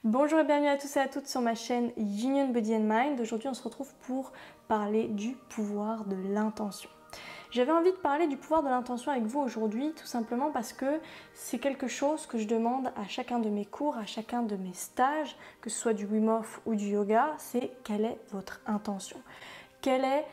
Bonjour et bienvenue à tous et à toutes sur ma chaîne Yin Body and Mind. Aujourd'hui on se retrouve pour parler du pouvoir de l'intention. J'avais envie de parler du pouvoir de l'intention avec vous aujourd'hui tout simplement parce que c'est quelque chose que je demande à chacun de mes cours, à chacun de mes stages, que ce soit du Wim Hof ou du yoga, c'est quelle est votre intention ? Quelle est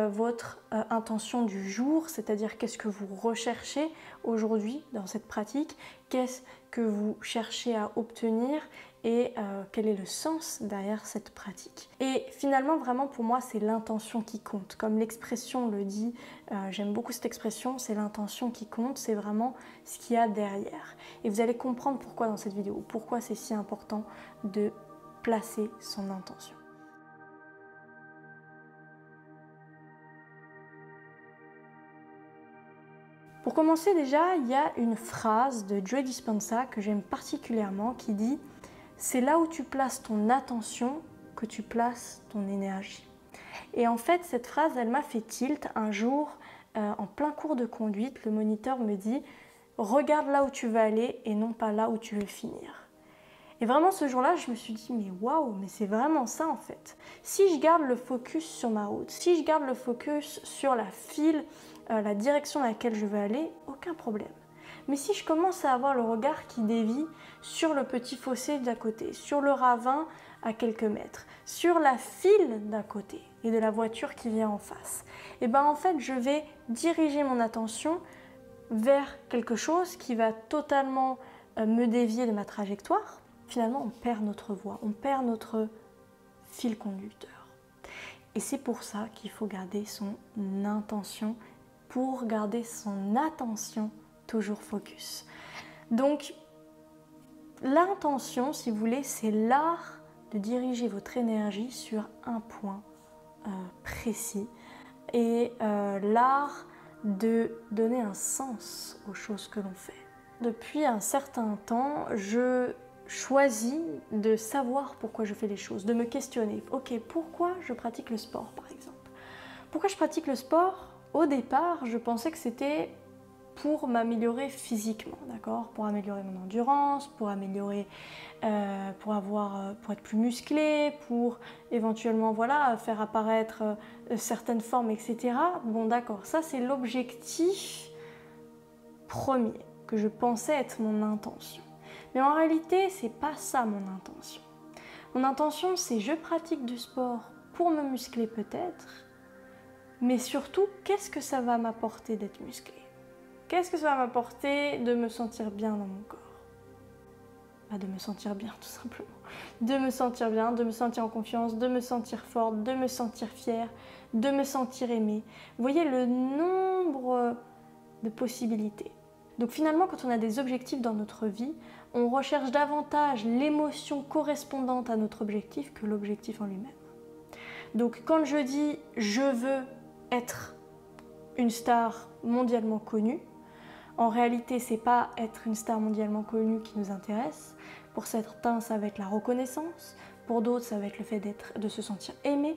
votre intention du jour, c'est-à-dire qu'est-ce que vous recherchez aujourd'hui dans cette pratique, qu'est-ce que vous cherchez à obtenir et quel est le sens derrière cette pratique. Et finalement, vraiment pour moi, c'est l'intention qui compte. Comme l'expression le dit, j'aime beaucoup cette expression, c'est l'intention qui compte, c'est vraiment ce qu'il y a derrière. Et vous allez comprendre pourquoi dans cette vidéo, pourquoi c'est si important de placer son intention. Pour commencer déjà, il y a une phrase de Joe Dispenza que j'aime particulièrement qui dit « C'est là où tu places ton attention que tu places ton énergie ». Et en fait, cette phrase, elle m'a fait tilt un jour en plein cours de conduite. Le moniteur me dit « Regarde là où tu veux aller et non pas là où tu veux finir ». Et vraiment ce jour-là, je me suis dit, mais waouh, mais c'est vraiment ça en fait. Si je garde le focus sur ma route, si je garde le focus sur la file, la direction dans laquelle je veux aller, aucun problème. Mais si je commence à avoir le regard qui dévie sur le petit fossé d'à côté, sur le ravin à quelques mètres, sur la file d'à côté et de la voiture qui vient en face, et ben en fait je vais diriger mon attention vers quelque chose qui va totalement me dévier de ma trajectoire. Finalement, on perd notre voie, on perd notre fil conducteur. Et c'est pour ça qu'il faut garder son intention, pour garder son attention toujours focus. Donc, l'intention, si vous voulez, c'est l'art de diriger votre énergie sur un point précis et l'art de donner un sens aux choses que l'on fait. Depuis un certain temps, je choisis de savoir pourquoi je fais les choses, de me questionner. Ok, pourquoi je pratique le sport par exemple? Pourquoi je pratique le sport? Au départ, je pensais que c'était pour m'améliorer physiquement, d'accord? Pour améliorer mon endurance, pour améliorer, pour être plus musclé, pour éventuellement voilà, faire apparaître certaines formes, etc. Bon d'accord, ça c'est l'objectif premier que je pensais être mon intention. Mais en réalité, c'est pas ça mon intention. Mon intention, c'est je pratique du sport pour me muscler peut-être, mais surtout, qu'est-ce que ça va m'apporter d'être musclé? Qu'est-ce que ça va m'apporter de me sentir bien dans mon corps? De me sentir bien tout simplement. De me sentir bien, de me sentir en confiance, de me sentir forte, de me sentir fière, de me sentir aimée. Vous voyez le nombre de possibilités. Donc finalement, quand on a des objectifs dans notre vie, on recherche davantage l'émotion correspondante à notre objectif que l'objectif en lui-même. Donc quand je dis « je veux être une star mondialement connue », en réalité, c'est pas être une star mondialement connue qui nous intéresse. Pour certains, ça va être la reconnaissance. Pour d'autres, ça va être le fait de se sentir aimé.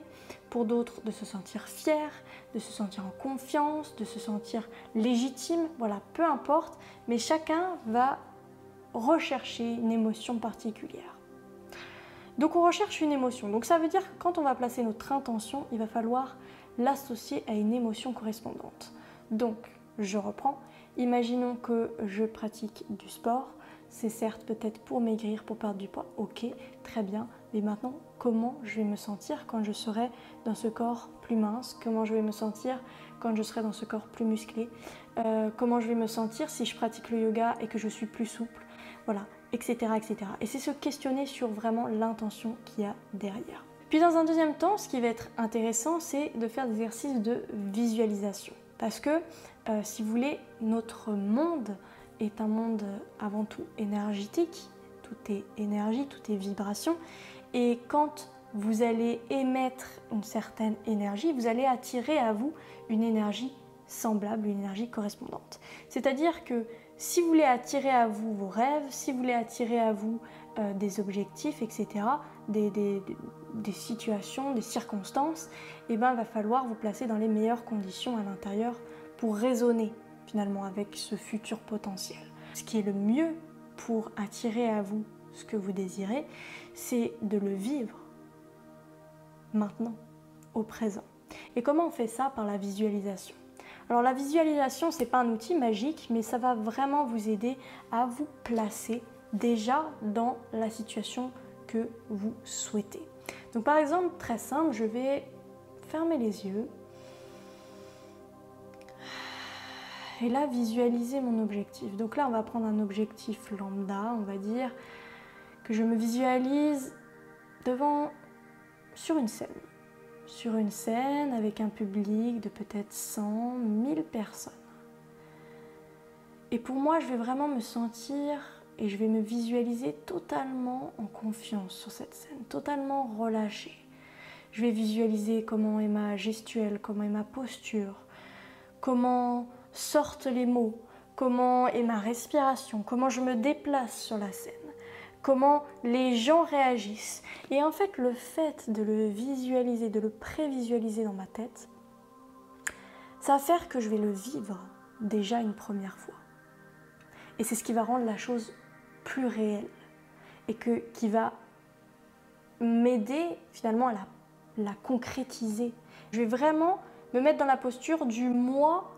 Pour d'autres, de se sentir fier, de se sentir en confiance, de se sentir légitime. Voilà, peu importe. Mais chacun va rechercher une émotion particulière. Donc on recherche une émotion. Donc ça veut dire que quand on va placer notre intention, il va falloir l'associer à une émotion correspondante. Donc, je reprends. Imaginons que je pratique du sport. C'est certes peut-être pour maigrir, pour perdre du poids. Ok, très bien. Mais maintenant, comment je vais me sentir quand je serai dans ce corps plus mince? Comment je vais me sentir quand je serai dans ce corps plus musclé? Comment je vais me sentir si je pratique le yoga et que je suis plus souple? Voilà, etc. etc. Et c'est se questionner sur vraiment l'intention qu'il y a derrière. Puis dans un deuxième temps, ce qui va être intéressant, c'est de faire des exercices de visualisation. Parce que, si vous voulez, notre monde est un monde avant tout énergétique. Tout est énergie, tout est vibration. Et quand vous allez émettre une certaine énergie, vous allez attirer à vous une énergie semblable, une énergie correspondante. C'est-à-dire que si vous voulez attirer à vous vos rêves, si vous voulez attirer à vous des objectifs, etc., des situations, des circonstances, eh ben, il va falloir vous placer dans les meilleures conditions à l'intérieur pour résonner finalement avec ce futur potentiel. Ce qui est le mieux pour attirer à vous ce que vous désirez, c'est de le vivre maintenant, au présent. Et comment on fait ça? Par la visualisation. Alors la visualisation, c'est pas un outil magique, mais ça va vraiment vous aider à vous placer déjà dans la situation que vous souhaitez. Donc par exemple, très simple, je vais fermer les yeux et là visualiser mon objectif. Donc là, on va prendre un objectif lambda, on va dire que je me visualise sur une scène avec un public de peut-être 100, 1000 personnes. Et pour moi, je vais vraiment me sentir et je vais me visualiser totalement en confiance sur cette scène, totalement relâchée. Je vais visualiser comment est ma gestuelle, comment est ma posture, comment sortent les mots, comment est ma respiration, comment je me déplace sur la scène, comment les gens réagissent. Et en fait, le fait de le visualiser, de le prévisualiser dans ma tête, ça va faire que je vais le vivre déjà une première fois. Et c'est ce qui va rendre la chose plus réelle et qui va m'aider finalement à la concrétiser. Je vais vraiment me mettre dans la posture du moi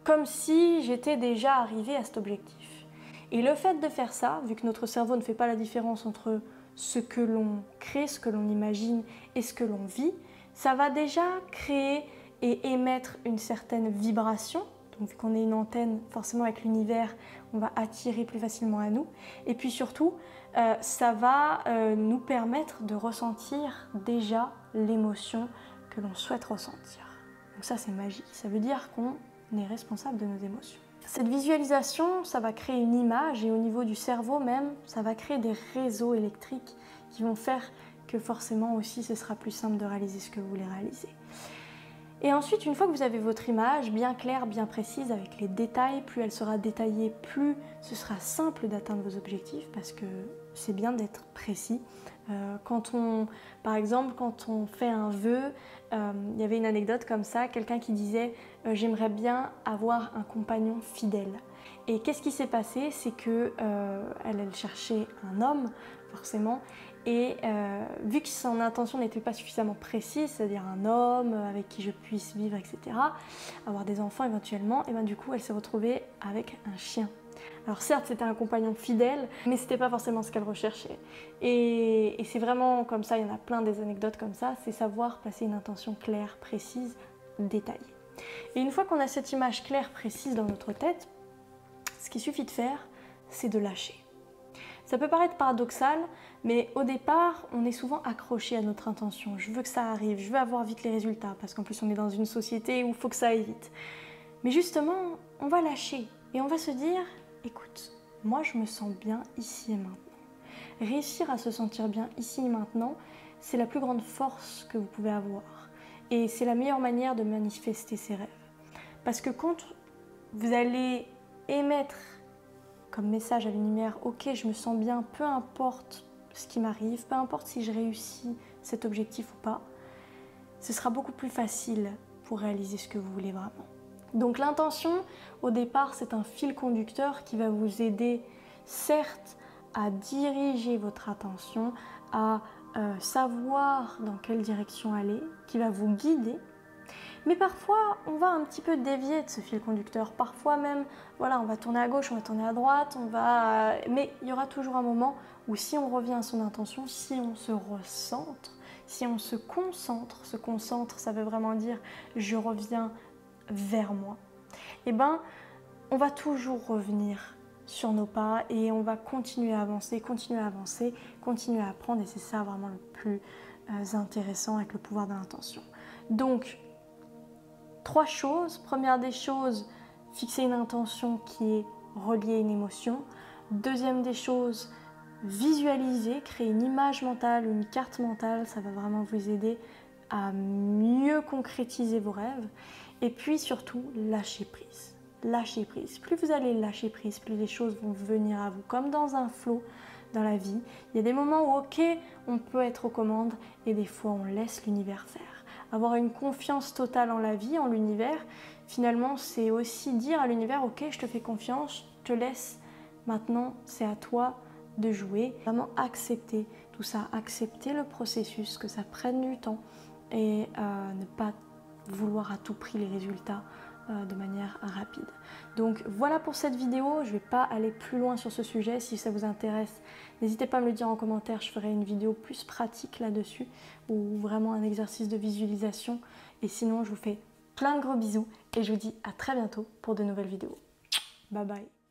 comme si j'étais déjà arrivée à cet objectif. Et le fait de faire ça, vu que notre cerveau ne fait pas la différence entre ce que l'on crée, ce que l'on imagine et ce que l'on vit, ça va déjà créer et émettre une certaine vibration. Donc vu qu'on est une antenne, forcément avec l'univers, on va attirer plus facilement à nous. Et puis surtout, ça va nous permettre de ressentir déjà l'émotion que l'on souhaite ressentir. Donc ça, c'est magique. Ça veut dire qu'on est responsable de nos émotions. Cette visualisation, ça va créer une image et au niveau du cerveau même, ça va créer des réseaux électriques qui vont faire que forcément aussi, ce sera plus simple de réaliser ce que vous voulez réaliser. Et ensuite, une fois que vous avez votre image bien claire, bien précise, avec les détails, plus elle sera détaillée, plus ce sera simple d'atteindre vos objectifs parce que c'est bien d'être précis. Par exemple, quand on fait un vœu, il y avait une anecdote comme ça, quelqu'un qui disait j'aimerais bien avoir un compagnon fidèle. Et qu'est-ce qui s'est passé? C'est que elle cherchait un homme, forcément, et vu que son intention n'était pas suffisamment précise, c'est-à-dire un homme avec qui je puisse vivre, etc., avoir des enfants éventuellement, et bien du coup elle s'est retrouvée avec un chien. Alors certes c'était un compagnon fidèle, mais c'était pas forcément ce qu'elle recherchait. Et c'est vraiment comme ça, il y en a plein des anecdotes comme ça, c'est savoir placer une intention claire, précise, détaillée. Et une fois qu'on a cette image claire, précise dans notre tête, ce qu'il suffit de faire, c'est de lâcher. Ça peut paraître paradoxal, mais au départ, on est souvent accroché à notre intention. Je veux que ça arrive, je veux avoir vite les résultats, parce qu'en plus on est dans une société où il faut que ça aille vite. Mais justement, on va lâcher et on va se dire, écoute, moi je me sens bien ici et maintenant. Réussir à se sentir bien ici et maintenant, c'est la plus grande force que vous pouvez avoir. Et c'est la meilleure manière de manifester ses rêves. Parce que quand vous allez émettre comme message à l'univers, ok, je me sens bien, peu importe ce qui m'arrive, peu importe si je réussis cet objectif ou pas, ce sera beaucoup plus facile pour réaliser ce que vous voulez vraiment. Donc l'intention, au départ, c'est un fil conducteur qui va vous aider, certes, à diriger votre attention, à savoir dans quelle direction aller, qui va vous guider. Mais parfois, on va un petit peu dévier de ce fil conducteur. Parfois même, voilà, on va tourner à gauche, on va tourner à droite, mais il y aura toujours un moment où si on revient à son intention, si on se recentre, si on se concentre, ça veut vraiment dire je reviens vers moi, et ben, on va toujours revenir sur nos pas et on va continuer à avancer, continuer à apprendre, et c'est ça vraiment le plus intéressant avec le pouvoir de l'intention. Donc, 3 choses. Première des choses, fixer une intention qui est reliée à une émotion. Deuxième des choses, visualiser, créer une image mentale, une carte mentale, ça va vraiment vous aider à mieux concrétiser vos rêves. Et puis surtout, lâcher prise. Lâcher prise. Plus vous allez lâcher prise, plus les choses vont venir à vous, comme dans un flot dans la vie. Il y a des moments où, ok, on peut être aux commandes, et des fois, on laisse l'univers faire. Avoir une confiance totale en la vie, en l'univers, finalement, c'est aussi dire à l'univers, ok, je te fais confiance, je te laisse, maintenant, c'est à toi de jouer. Vraiment accepter tout ça, accepter le processus, que ça prenne du temps et ne pas vouloir à tout prix les résultats de manière rapide. Donc voilà pour cette vidéo, je ne vais pas aller plus loin sur ce sujet. Si ça vous intéresse, n'hésitez pas à me le dire en commentaire, je ferai une vidéo plus pratique là-dessus ou vraiment un exercice de visualisation. Et sinon, je vous fais plein de gros bisous et je vous dis à très bientôt pour de nouvelles vidéos. Bye bye.